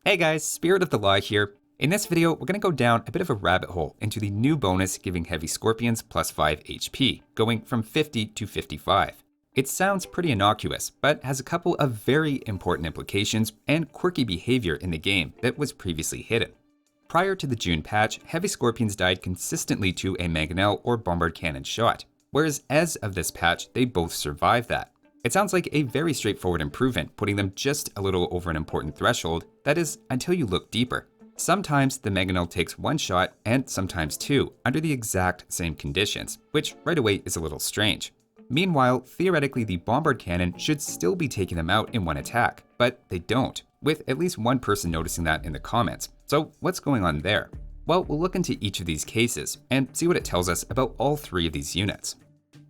Hey guys, Spirit of the Law here. In this video, we're going to go down a bit of a rabbit hole into the new bonus giving heavy scorpions plus 5 HP, going from 50 to 55. It sounds pretty innocuous, but has a couple of very important implications and quirky behavior in the game that was previously hidden. Prior to the June patch, heavy scorpions died consistently to a mangonel or bombard cannon shot, whereas as of this patch, they both survived that. It sounds like a very straightforward improvement, putting them just a little over an important threshold, that is, until you look deeper. Sometimes the mangonel takes one shot and sometimes two, under the exact same conditions, which right away is a little strange. Meanwhile, theoretically the bombard cannon should still be taking them out in one attack, but they don't, with at least one person noticing that in the comments. So what's going on there? Well, we'll look into each of these cases and see what it tells us about all three of these units.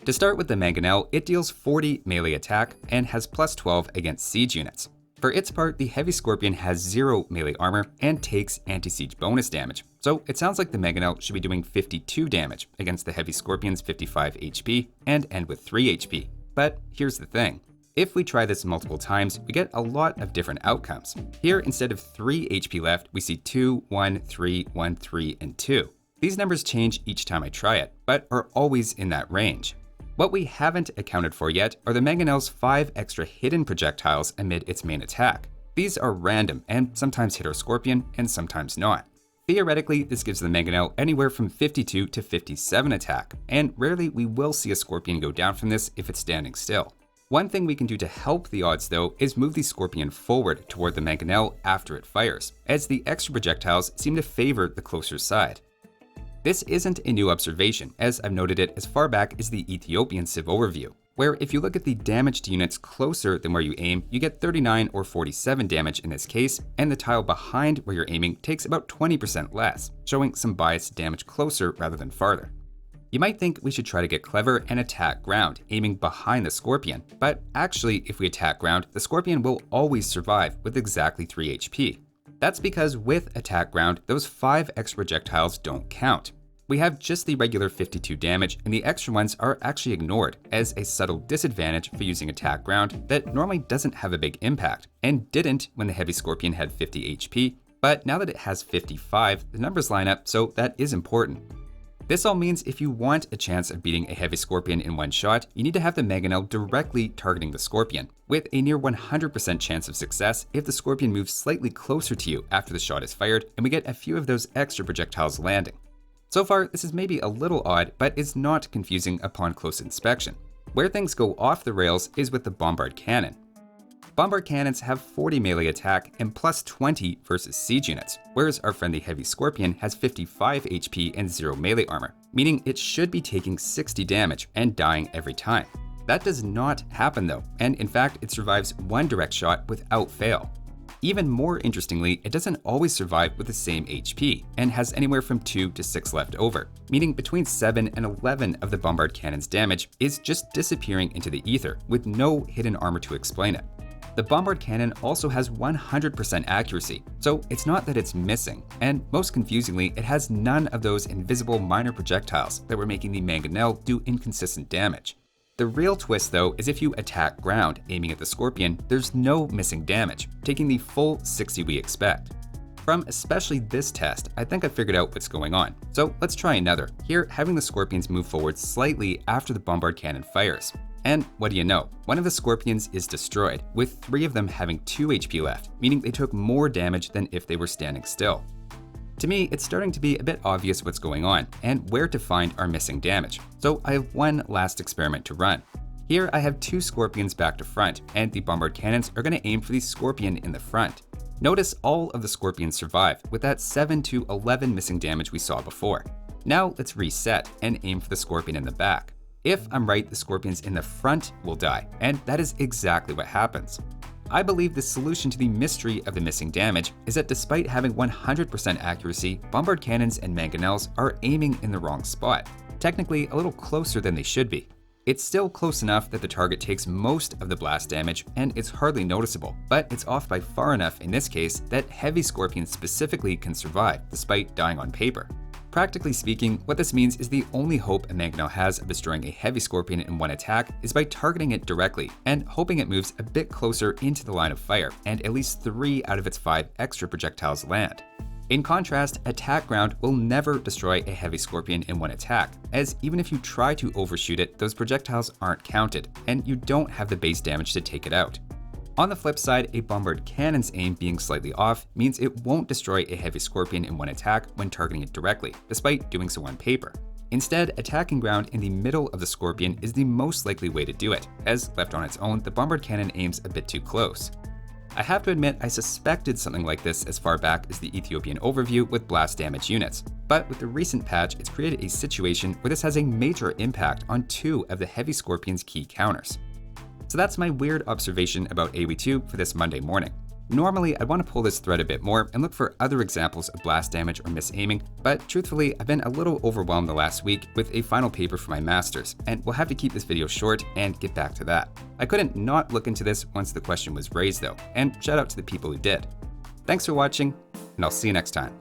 To start with the mangonel, it deals 40 melee attack and has plus 12 against siege units. For its part, the heavy scorpion has 0 melee armor and takes anti-siege bonus damage, so it sounds like the mangonel should be doing 52 damage against the heavy scorpion's 55 HP and end with 3 HP. But here's the thing. If we try this multiple times, we get a lot of different outcomes. Here, instead of 3 HP left, we see 2, 1, 3, 1, 3, and 2. These numbers change each time I try it, but are always in that range. What we haven't accounted for yet are the mangonel's 5 extra hidden projectiles amid its main attack. These are random and sometimes hit our scorpion and sometimes not. Theoretically, this gives the mangonel anywhere from 52 to 57 attack, and rarely we will see a scorpion go down from this if it's standing still. One thing we can do to help the odds though is move the scorpion forward toward the mangonel after it fires, as the extra projectiles seem to favor the closer side. This isn't a new observation, as I've noted it as far back as the Ethiopian Civ overview, where if you look at the damage to units closer than where you aim, you get 39 or 47 damage in this case, and the tile behind where you're aiming takes about 20% less, showing some bias to damage closer rather than farther. You might think we should try to get clever and attack ground, aiming behind the scorpion, but actually if we attack ground, the scorpion will always survive with exactly 3 HP. That's because with attack ground, those 5 extra projectiles don't count. We have just the regular 52 damage, and the extra ones are actually ignored as a subtle disadvantage for using attack ground that normally doesn't have a big impact, and didn't when the heavy scorpion had 50 HP, but now that it has 55, the numbers line up, so that is important. This all means if you want a chance of beating a heavy scorpion in one shot, you need to have the mangonel directly targeting the scorpion, with a near 100% chance of success if the scorpion moves slightly closer to you after the shot is fired and we get a few of those extra projectiles landing. So far, this is maybe a little odd, but is not confusing upon close inspection. Where things go off the rails is with the bombard cannon. Bombard cannons have 40 melee attack and plus 20 versus siege units, whereas our friendly heavy scorpion has 55 HP and 0 melee armor, meaning it should be taking 60 damage and dying every time. That does not happen though, and in fact it survives one direct shot without fail. Even more interestingly, it doesn't always survive with the same HP, and has anywhere from 2 to 6 left over, meaning between 7 and 11 of the bombard cannon's damage is just disappearing into the ether, with no hidden armor to explain it. The bombard cannon also has 100% accuracy, so it's not that it's missing, and most confusingly, it has none of those invisible minor projectiles that were making the mangonel do inconsistent damage. The real twist though is if you attack ground aiming at the scorpion, there's no missing damage, taking the full 60 we expect. From especially this test, I think I figured out what's going on, so let's try another, here having the scorpions move forward slightly after the bombard cannon fires. And what do you know, one of the scorpions is destroyed, with 3 of them having 2 HP left, meaning they took more damage than if they were standing still. To me, it's starting to be a bit obvious what's going on, and where to find our missing damage, so I have one last experiment to run. Here I have 2 scorpions back to front, and the bombard cannons are going to aim for the scorpion in the front. Notice all of the scorpions survive, with that 7 to 11 missing damage we saw before. Now let's reset and aim for the scorpion in the back. If I'm right, the scorpions in the front will die, and that is exactly what happens. I believe the solution to the mystery of the missing damage is that despite having 100% accuracy, bombard cannons and mangonels are aiming in the wrong spot, technically a little closer than they should be. It's still close enough that the target takes most of the blast damage and it's hardly noticeable, but it's off by far enough in this case that heavy scorpions specifically can survive despite dying on paper. Practically speaking, what this means is the only hope a mangonel has of destroying a heavy scorpion in one attack is by targeting it directly and hoping it moves a bit closer into the line of fire and at least 3 out of its 5 extra projectiles land. In contrast, attack ground will never destroy a heavy scorpion in one attack, as even if you try to overshoot it, those projectiles aren't counted, and you don't have the base damage to take it out. On the flip side, a Bombard cannon's aim being slightly off means it won't destroy a heavy scorpion in one attack when targeting it directly, despite doing so on paper. Instead, attacking ground in the middle of the scorpion is the most likely way to do it, as left on its own, the Bombard cannon aims a bit too close. I have to admit I suspected something like this as far back as the Ethiopian overview with blast damage units, but with the recent patch it's created a situation where this has a major impact on 2 of the heavy scorpion's key counters. So that's my weird observation about AoE2 for this Monday morning. Normally, I'd want to pull this thread a bit more and look for other examples of blast damage or misaiming, but truthfully, I've been a little overwhelmed the last week with a final paper for my master's, and we'll have to keep this video short and get back to that. I couldn't not look into this once the question was raised though, and shout out to the people who did. Thanks for watching, and I'll see you next time.